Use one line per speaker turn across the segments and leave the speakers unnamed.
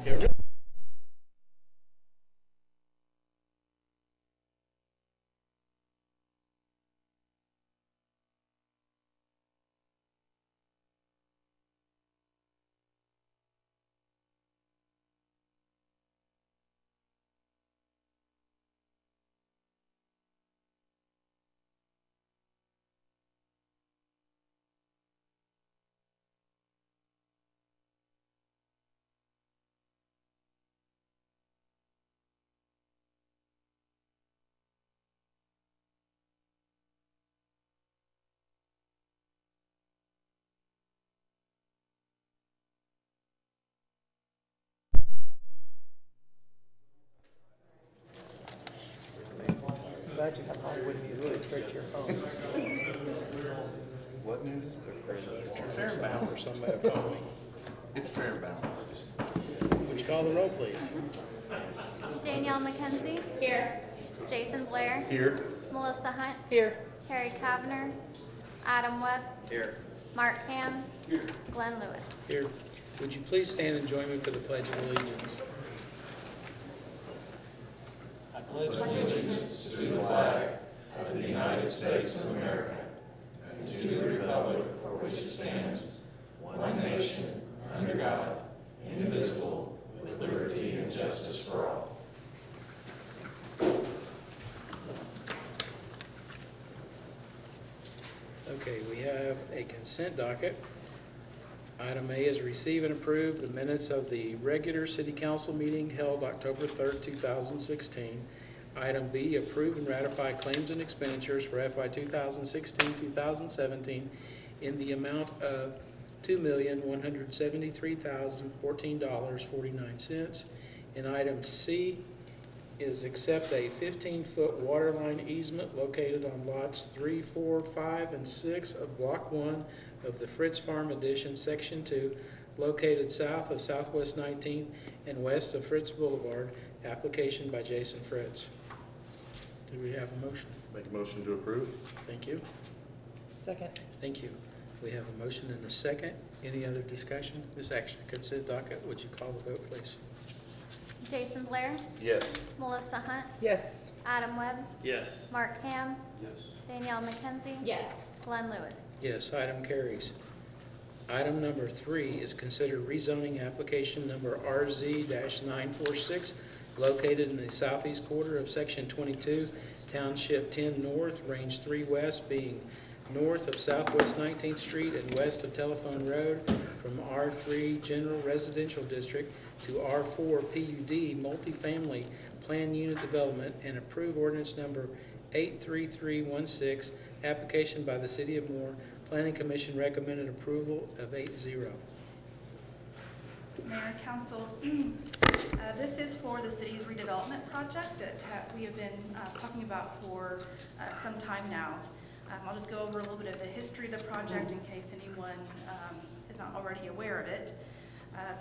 Here.
Glad you have Hollywood music straight to your phone.
What news?
Fairbound or somebody call me.
It's Fairbounds.
Would you call the roll, please?
Danielle McKenzie. Here. Jason Blair.
Here.
Melissa Hunt.
Here.
Terry Kavner. Adam Webb.
Here.
Mark Ham. Here. Glenn Lewis.
Here. Would you please stand and join me for the Pledge of Allegiance? I pledge allegiance
to the flag of the United States of America and to the republic for which it stands, one nation, under God, indivisible, with liberty and justice for all.
Okay, we have a consent docket. Item A is receive and approve the minutes of the regular city council meeting held October 3rd, 2016. Item B, approve and ratify claims and expenditures for FY 2016-2017 in the amount of $2,173,014.49. And item C is accept a 15-foot water line easement located on lots 3, 4, 5, and 6 of Block 1 of the Fritz Farm Addition, Section 2, located south of Southwest 19th and west of Fritz Boulevard, application by Jason Fritz. Do we have a motion?
Make a motion to approve.
Thank you.
Second.
Thank you. We have a motion and a second. Any other discussion? This action consent docket, would you call the vote, please?
Jason Blair.
Yes.
Melissa Hunt.
Yes.
Adam Webb.
Yes.
Mark Ham.
Yes.
Danielle McKenzie.
Yes.
Glenn Lewis.
Yes, item carries. Item number 3 is consider rezoning application number RZ-946 located in the southeast quarter of Section 22, Township 10 North, Range 3 West, being north of Southwest 19th Street and west of Telephone Road, from R3 General Residential District to R4 PUD Multifamily Plan Unit Development, and approve ordinance number 83316, application by the City of Moore. Planning Commission recommended approval of 8-0.
Mayor, Council, this is for the city's redevelopment project that we have been talking about for some time now. I'll just go over a little bit of the history of the project in case anyone is not already aware of it.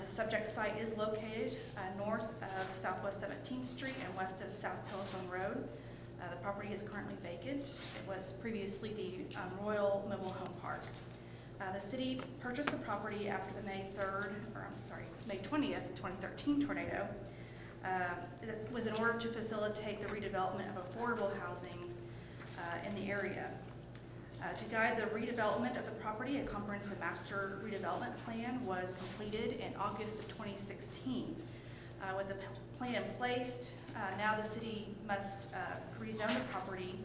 The subject site is located north of Southwest 17th Street and west of South Telephone Road. The property is currently vacant. It was previously the Royal Mobile Home Park. The city purchased the property after the May 20th, 2013 tornado. This was in order to facilitate the redevelopment of affordable housing in the area. To guide the redevelopment of the property, a comprehensive master redevelopment plan was completed in August of 2016. With the plan in place, now the city must rezone the property.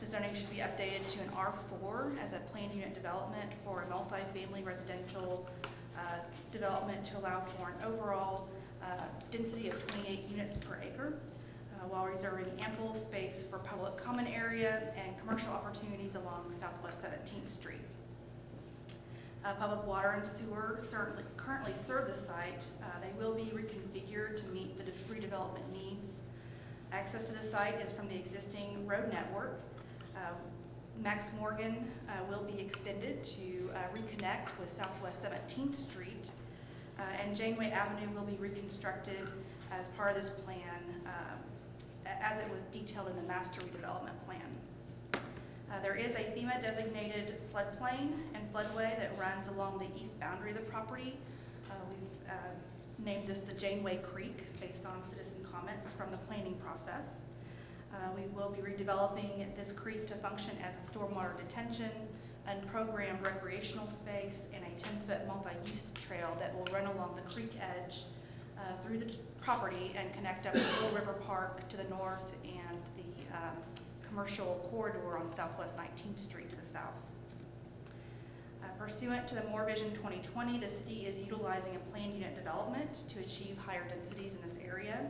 The zoning should be updated to an R4 as a planned unit development for a multi-family residential development to allow for an overall density of 28 units per acre, while reserving ample space for public common area and commercial opportunities along Southwest 17th Street. Public water and sewer currently serve the site. They will be reconfigured to meet the redevelopment needs. Access to the site is from the existing road network. Max Morgan will be extended to reconnect with Southwest 17th Street, and Janeway Avenue will be reconstructed as part of this plan as it was detailed in the master redevelopment plan. There is a FEMA designated floodplain and floodway that runs along the east boundary of the property. We've named this the Janeway Creek, based on citizen comments from the planning process. We will be redeveloping this creek to function as a stormwater detention and programmed recreational space and a 10-foot multi-use trail that will run along the creek edge through the property and connect up to Little River Park to the north and the commercial corridor on Southwest 19th Street to the south. Pursuant to the More Vision 2020, the city is utilizing a planned unit development to achieve higher densities in this area.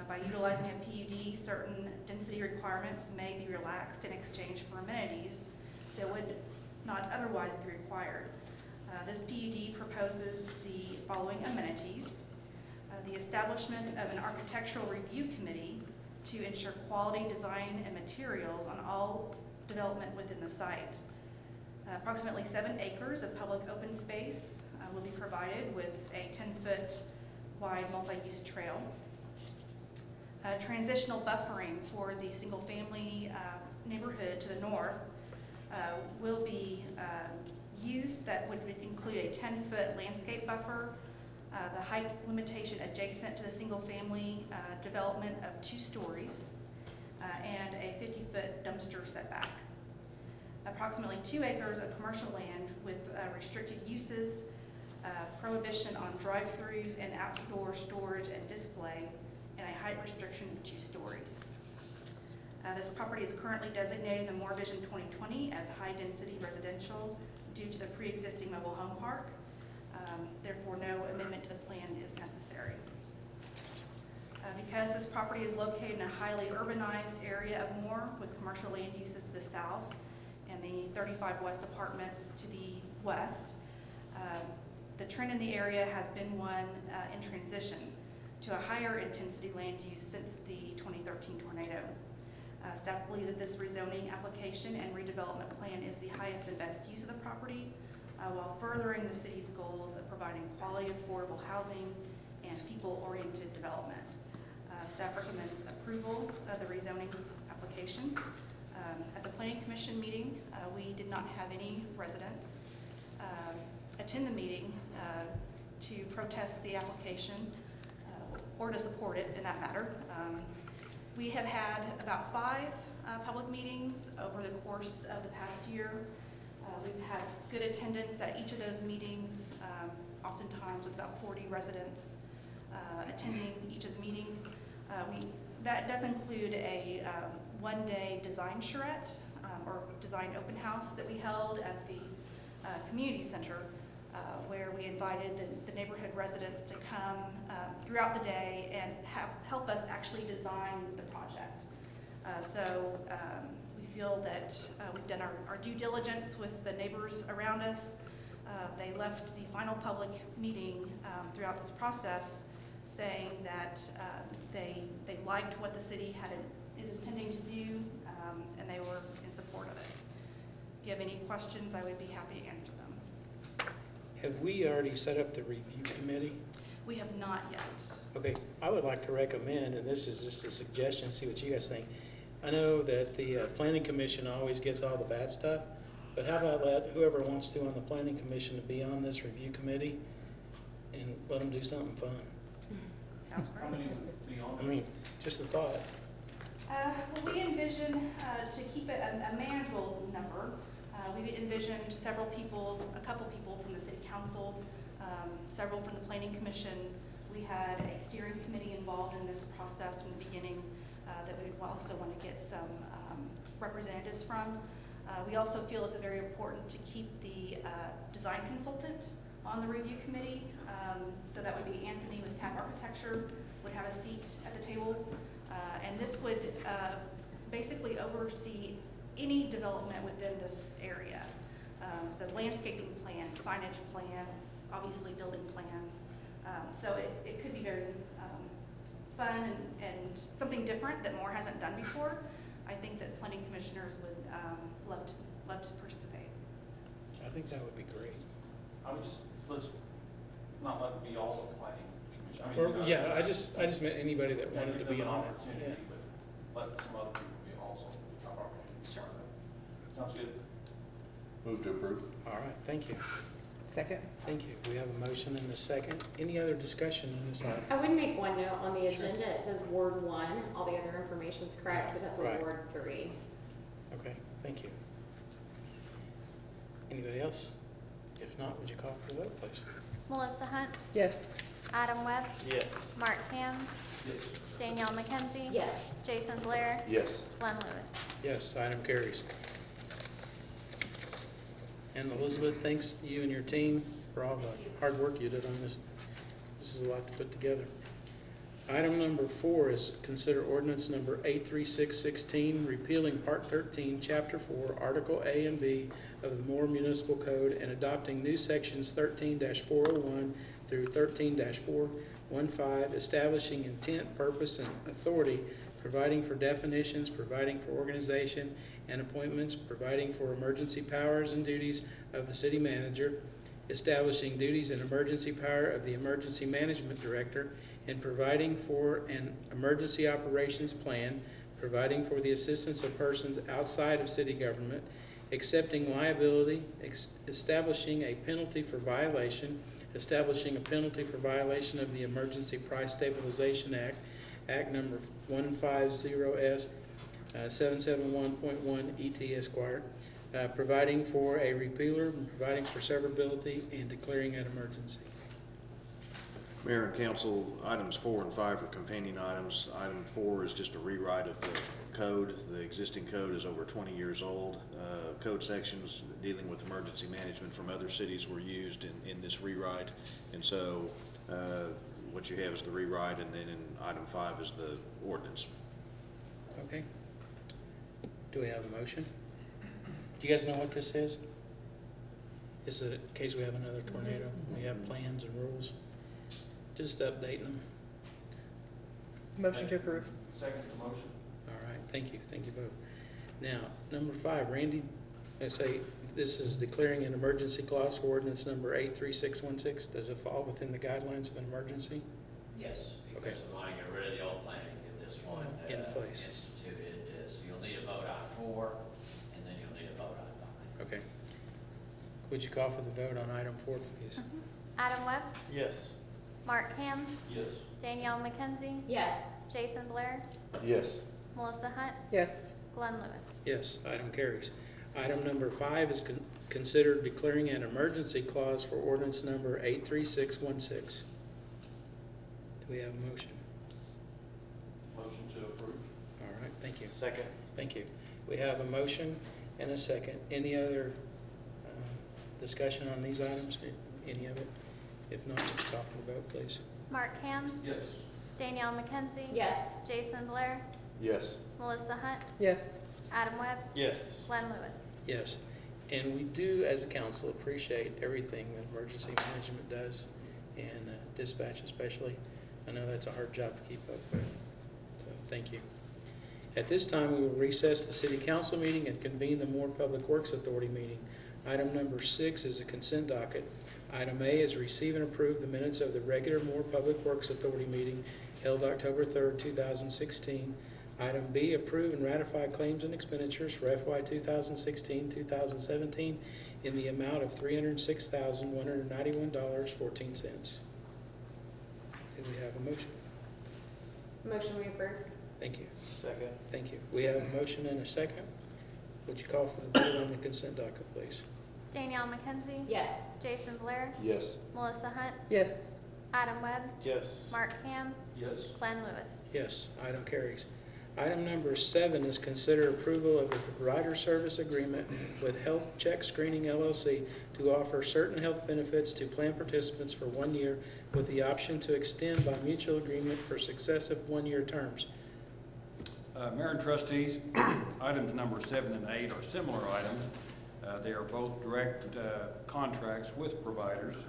By utilizing a PUD, certain density requirements may be relaxed in exchange for amenities that would not otherwise be required. This PUD proposes the following amenities. The establishment of an architectural review committee to ensure quality design and materials on all development within the site. Approximately 7 acres of public open space will be provided with a 10-foot wide multi-use trail. Transitional buffering for the single-family neighborhood to the north will be used. That would include a 10-foot landscape buffer, the height limitation adjacent to the single-family development of 2 stories, and a 50-foot dumpster setback. Approximately 2 acres of commercial land with restricted uses, prohibition on drive-throughs and outdoor storage and display, and a height restriction of 2 stories. This property is currently designated in the More Vision 2020 as high-density residential due to the pre-existing mobile home park. Therefore, no amendment to the plan is necessary. Because this property is located in a highly urbanized area of Moore with commercial land uses to the south and the 35 West apartments to the west, the trend in the area has been one in transition to a higher intensity land use since the 2013 tornado. Staff believe that this rezoning application and redevelopment plan is the highest and best use of the property while furthering the city's goals of providing quality, affordable housing and people-oriented development. Staff recommends approval of the rezoning application. At the Planning Commission meeting, we did not have any residents attend the meeting to protest the application or to support it in that matter. We have had about 5 public meetings over the course of the past year. We've had good attendance at each of those meetings, oftentimes with about 40 residents attending each of the meetings. That does include a one-day design charrette or design open house that we held at the community center, where we invited the neighborhood residents to come throughout the day and help us actually design the project. So we feel that we've done our due diligence with the neighbors around us. They left the final public meeting throughout this process saying that they liked what the city is intending to do, and they were in support of it. If you have any questions, I would be happy to answer them.
Have we already set up the review committee?
We have not yet.
Okay, I would like to recommend, and this is just a suggestion, see what you guys think. I know that the planning commission always gets all the bad stuff, but how about let whoever wants to on the planning commission to be on this review committee and let them do something fun?
Sounds
How
great.
many would be on?
I mean, just a thought.
Well, we envision to keep it a manageable number. We envisioned several people, a couple people from the city council, several from the planning commission. We had a steering committee involved in this process from the beginning that we would also want to get some representatives from. We also feel it's very important to keep the design consultant on the review committee. So that would be Anthony with TAP Architecture would have a seat at the table. And this would basically oversee any development within this area. So landscaping plans, signage plans, obviously building plans. So it could be very fun and something different that Moore hasn't done before. I think that planning commissioners would love to participate.
I think that would be great.
I would just, let's not let it be all the planning commission. I mean,
Or,
you know,
yeah,
it's-
I just meant anybody that wanted to
give them
be
an
on it.
opportunity,
Yeah.
but let some other people be also top opportunities.
Sure.
Sounds good.
Move to approve.
All right, thank you.
Second.
Thank you. We have a motion and a second. Any other discussion on this item?
I would make one note on the agenda. It says Ward 1. All the other information's correct, but that's
Right.
Ward 3.
Okay, thank you. Anybody else? If not, would you call for the vote, please?
Melissa Hunt,
Yes.
Adam Webb,
Yes.
Mark Ham, Danielle McKenzie.
Yes.
Jason Blair,
Yes.
Glenn Lewis.
Yes, item carries. And Elizabeth, thanks to you and your team for all the hard work you did on this. This is a lot to put together. Item number 4 is consider ordinance number 83616, repealing Part 13, Chapter 4, Article A and B of the Moore Municipal Code and adopting new sections 13-401 through 13-415, establishing intent, purpose, and authority, providing for definitions, providing for organization and appointments, providing for emergency powers and duties of the city manager, establishing duties and emergency power of the emergency management director, and providing for an emergency operations plan, providing for the assistance of persons outside of city government, accepting liability, establishing a penalty for violation, establishing a penalty for violation of the Emergency Price Stabilization Act, Act number 150S 771.1 ET Esquire, providing for a repealer, and providing for severability, and declaring an emergency.
Mayor and council, items 4 and 5 are companion items. Item 4 is just a rewrite of the code. The existing code is over 20 years old. Code sections dealing with emergency management from other cities were used in this rewrite. And so what you have is the rewrite, and then in item 5 is the ordinance.
Okay. Do we have a motion? Do you guys know what this is? Is it in case we have another tornado? We have plans and rules? Just updating them.
Motion to approve.
Second motion.
All right, thank you both. Now, number 5, Randy, I say this is declaring an emergency clause for ordinance number 83616. Does it fall within the guidelines of an emergency?
Yes,
Okay.
because we want to get rid of the old plan and get this one
In place.
instituted. You'll need a vote on 4, and then you'll need a vote on 5.
Okay. Would you call for the vote on item 4, please?
Adam Webb,
Yes.
Mark Ham,
Yes.
Danielle McKenzie,
Yes.
Jason Blair,
Yes.
Melissa Hunt,
Yes.
Glenn Lewis.
Yes, item carries. Item number 5 is consider declaring an emergency clause for ordinance number 83616. Do we have a motion?
Motion to approve.
All right, thank you.
Second.
Thank you. We have a motion and a second. Any other discussion on these items, any of it? If not, let's call for the vote, please.
Mark Ham,
Yes.
Danielle McKenzie.
Yes.
Jason Blair,
Yes.
Melissa Hunt,
Yes.
Adam Webb,
Yes.
Glenn Lewis.
Yes. And we do, as a council, appreciate everything that emergency management does, and dispatch especially. I know that's a hard job to keep up with, so thank you. At this time, we will recess the city council meeting and convene the Moore Public Works Authority meeting. Item number 6 is a consent docket. Item A is receive and approve the minutes of the regular Moore Public Works Authority meeting held October 3rd, 2016. Item B, approve and ratify claims and expenditures for FY 2016-2017 in the amount of $306,191.14. Do we have a motion?
Motion we approve.
Thank you.
Second.
Thank you. We have a motion and a second. Would you call for the vote on the consent docket, please?
Danielle McKenzie.
Yes.
Jason Blair,
Yes.
Melissa Hunt,
Yes.
Adam Webb,
Yes.
Mark Ham,
Yes.
Glenn Lewis.
Yes, item carries. Item number 7 is consider approval of a provider service agreement with Health Check Screening LLC to offer certain health benefits to plan participants for 1 year with the option to extend by mutual agreement for successive 1-year terms.
Mayor and trustees, items number 7 and 8 are similar items. They are both direct contracts with providers.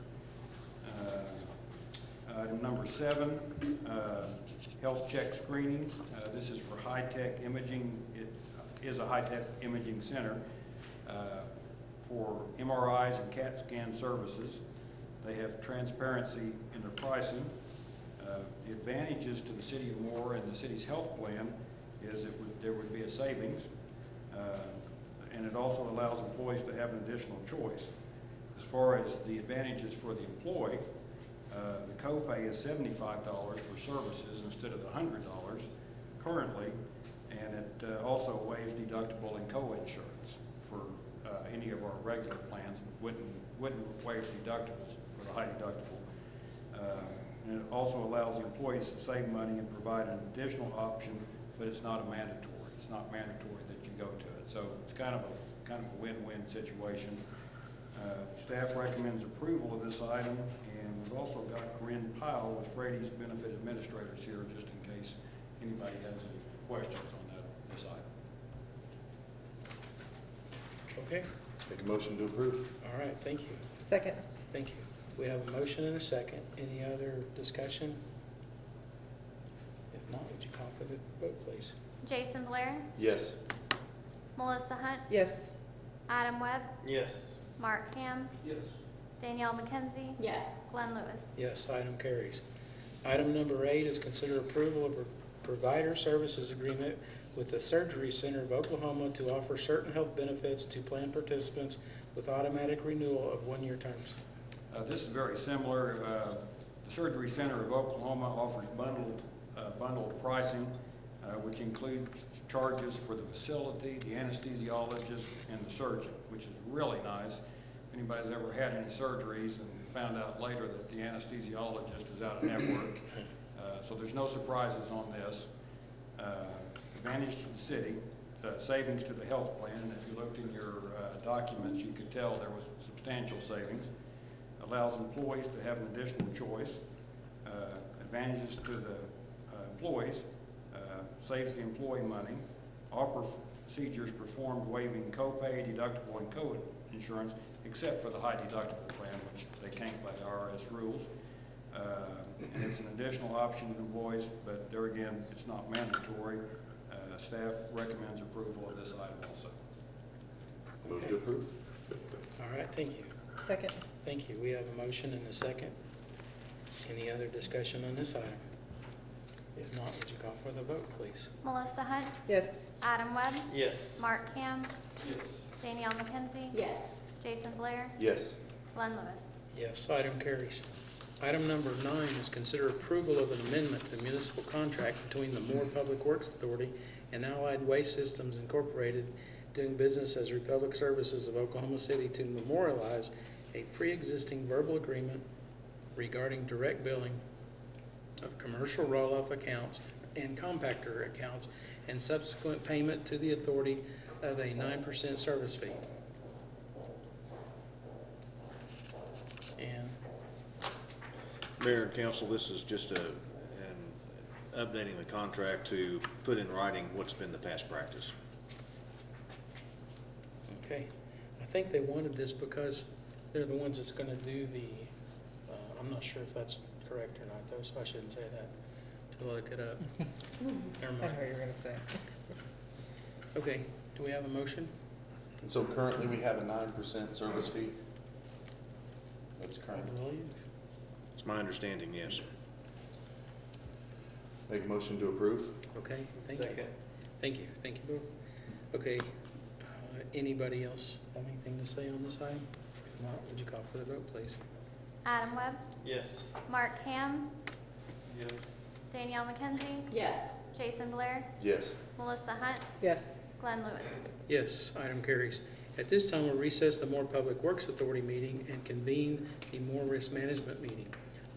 Item number 7, health check screening. This is for high-tech imaging. It is a high-tech imaging center for MRIs and CAT scan services. They have transparency in their pricing. The advantages to the city of Moore and the city's health plan is there would be a savings, and it also allows employees to have an additional choice. As far as the advantages for the employee, the copay is $75 for services instead of the $100 currently, and it also waives deductible and co-insurance for any of our regular plans. Wouldn't waive deductibles for the high deductible. And it also allows the employees to save money and provide an additional option, but it's not a mandatory. It's not mandatory that you go to it. So it's kind of a win-win situation. Staff recommends approval of this item, and we've also got Corinne Pyle with Frady's Benefit Administrators here, just in case anybody has any questions on this item.
Okay,
Make a motion to approve.
all right, thank you.
Second.
Thank you. We have a motion and a second. Any other discussion? If not, would you call for the vote, please?
Jason Blair,
Yes.
Melissa Hunt,
Yes.
Adam Webb,
Yes.
Mark Ham,
Yes.
Danielle McKenzie,
Yes.
Glenn Lewis.
Yes, item carries. Item number 8 is consider approval of a provider services agreement with the Surgery Center of Oklahoma to offer certain health benefits to plan participants with automatic renewal of one-year terms.
This is very similar. The Surgery Center of Oklahoma offers bundled pricing, which includes charges for the facility, the anesthesiologist, and the surgeon, which is really nice. If anybody's ever had any surgeries and found out later that the anesthesiologist is out of network, so there's no surprises on this. Advantage to the city, savings to the health plan, and if you looked in your documents, you could tell there was substantial savings. Allows employees to have an additional choice. Advantages to the employees, saves the employee money. All procedures performed waiving copay, deductible, and co-insurance, except for the high deductible plan, which they can't by the IRS rules. And it's an additional option to the employees, but there again, it's not mandatory. Staff recommends approval of this item also.
Move to approve.
All right, thank you.
Second.
Thank you. We have a motion and a second. Any other discussion on this item? If not, would you call for the vote, please?
Melissa Hunt,
Yes.
Adam Webb,
Yes.
Mark Ham,
Yes.
Danielle McKenzie,
Yes.
Jason Blair,
Yes.
Glenn Lewis.
Yes, item carries. Item number 9 is consider approval of an amendment to municipal contract between the Moore Public Works Authority and Allied Waste Systems Incorporated, doing business as Republic Services of Oklahoma City, to memorialize a pre-existing verbal agreement regarding direct billing of commercial roll-off accounts and compactor accounts and subsequent payment to the authority of a 9% service fee. And
Mayor and council, this is just updating the contract to put in writing what's been the past practice.
okay, I think they wanted this because they're the ones that's going to do the, I'm not sure if that's correct or not, though, so I shouldn't say that to look it up. Never
I know
mind.
what you're gonna say.
Okay, do we have a motion?
And so currently we have a 9% service fee? That's
I
current.
believe.
It's my understanding, yes.
Make a motion to approve?
Okay, thank you. Thank you, thank you, Bill. Okay, anybody else have anything to say on this item? If not, would you call for the vote, please?
Adam Webb,
Yes.
Mark Ham,
Yes.
Danielle McKenzie,
Yes.
Jason Blair,
Yes.
Melissa Hunt,
Yes.
Glenn Lewis.
Yes, item carries. At this time, we'll recess the Moore Public Works Authority meeting and convene the Moore Risk Management meeting.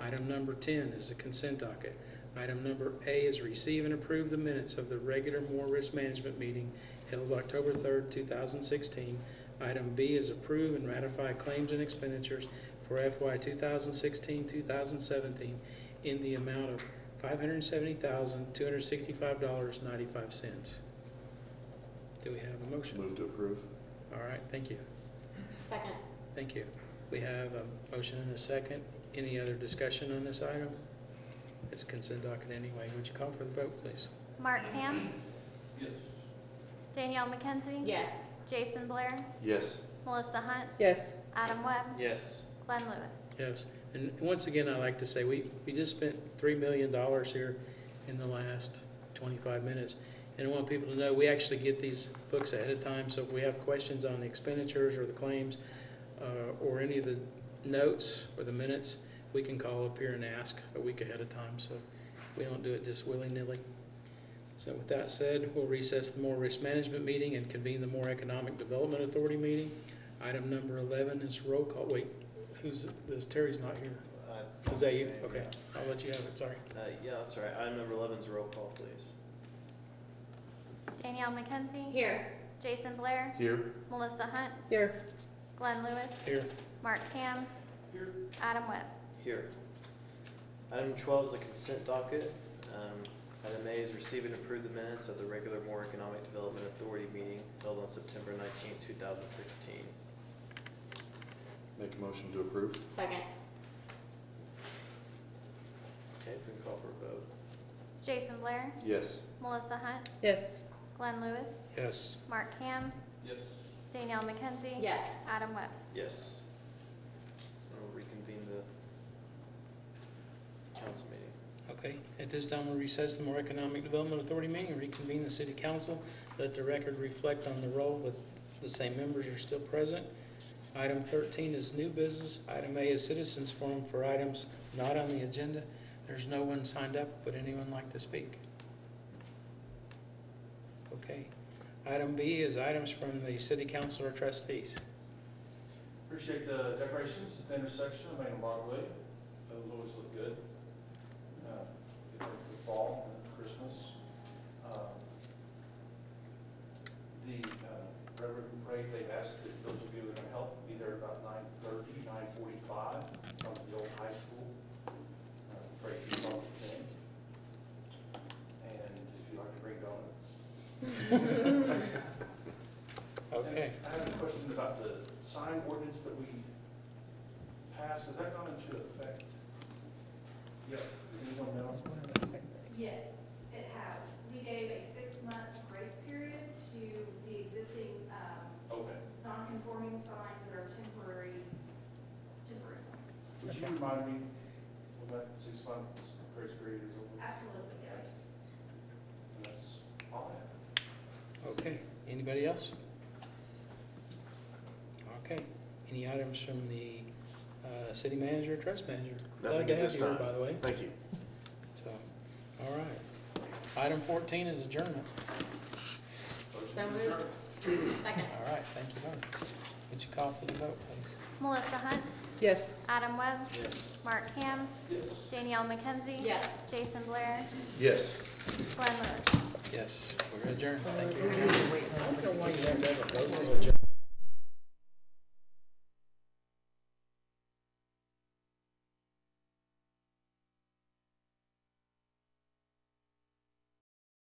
Item number 10 is the consent docket. Item number A is receive and approve the minutes of the regular Moore Risk Management meeting held October 3rd, 2016. Item B is approve and ratify claims and expenditures for FY 2016-2017 in the amount of $570,265.95. Do we have a motion?
Move to approve?
All right, thank you.
Second.
Thank you. We have a motion and a second. Any other discussion on this item? It's a consent docket anyway. Would you call for the vote, please?
Mark Ham,
Yes.
Danielle McKenzie,
Yes.
Jason Blair,
Yes.
Melissa Hunt,
Yes.
Adam Webb,
Yes.
Glenn Lewis.
Yes. And once again, I'd like to say we just spent $3 million here in the last 25 minutes. And I want people to know we actually get these books ahead of time. So if we have questions on the expenditures or the claims, or any of the notes or the minutes, we can call up here and ask a week ahead of time, so we don't do it just willy-nilly. So with that said, we'll recess the Moore Risk Management meeting and convene the Moore Economic Development Authority meeting. Item number 11 is roll call. Wait, Terry's not here. Is that you? Okay, I'll let you have it, sorry.
Yeah, that's all right. Item number 11 is roll call, please.
Danielle McKenzie.
Here.
Jason Blair.
Here.
Melissa Hunt.
Here.
Glenn Lewis.
Here.
Mark Ham.
Here.
Adam Webb.
Here. Item 12 is the consent docket. Item A is receive and approve the minutes of the regular Moore Economic Development Authority meeting held on September 19, 2016.
Make a motion to approve.
Second.
Okay, if we can call for a vote.
Jason Blair.
Yes.
Melissa Hunt.
Yes.
Glenn Lewis.
Yes.
Mark Ham.
Yes.
Danielle McKenzie.
Yes.
Adam Webb.
Yes. We'll reconvene the council meeting.
Okay, at this time, we'll recess the Moore Economic Development Authority meeting and reconvene the city council. Let the record reflect on the roll with the same members are still present. Item 13 is new business. Item A is citizens forum for items not on the agenda. There's no one signed up. Would anyone like to speak? Okay. Item B is items from the city council or trustees.
Appreciate the decorations at the intersection of Main and Broadway. Those always look good. Get ready for fall and Christmas. The Reverend Parade, they've asked that those of you who are going to help be there about 9:30, 9:45 from the old high school. Parade kicks off at 10. And if you like to bring donuts.
Okay.
And I have a question about the sign ordinance that we passed. Has that gone into effect? Yes. Does anyone know?
Yes, it has. We gave a 6-month grace period to the existing
Okay.
non-conforming signs that are temporary signs.
Would you remind me when that 6 months grace period is over?
Absolutely, yes.
And that's all I have.
Okay. Anybody else? Okay. Any items from the city manager or trust manager?
Nothing
Glad to
at
have
this
you here,
time.
by the way.
Thank you.
So, all right. Item 14 is adjournment.
So moved. Second.
All right, thank you, Barb. Would you call for the vote, please?
Melissa Hunt.
Yes.
Adam Webb.
Yes.
Mark Ham.
Yes.
Danielle McKenzie.
Yes.
Jason Blair.
Yes.
Glenn Lewis.
Yes, we're adjourned. Thank you. I don't know why you have to have a vote to adjourn.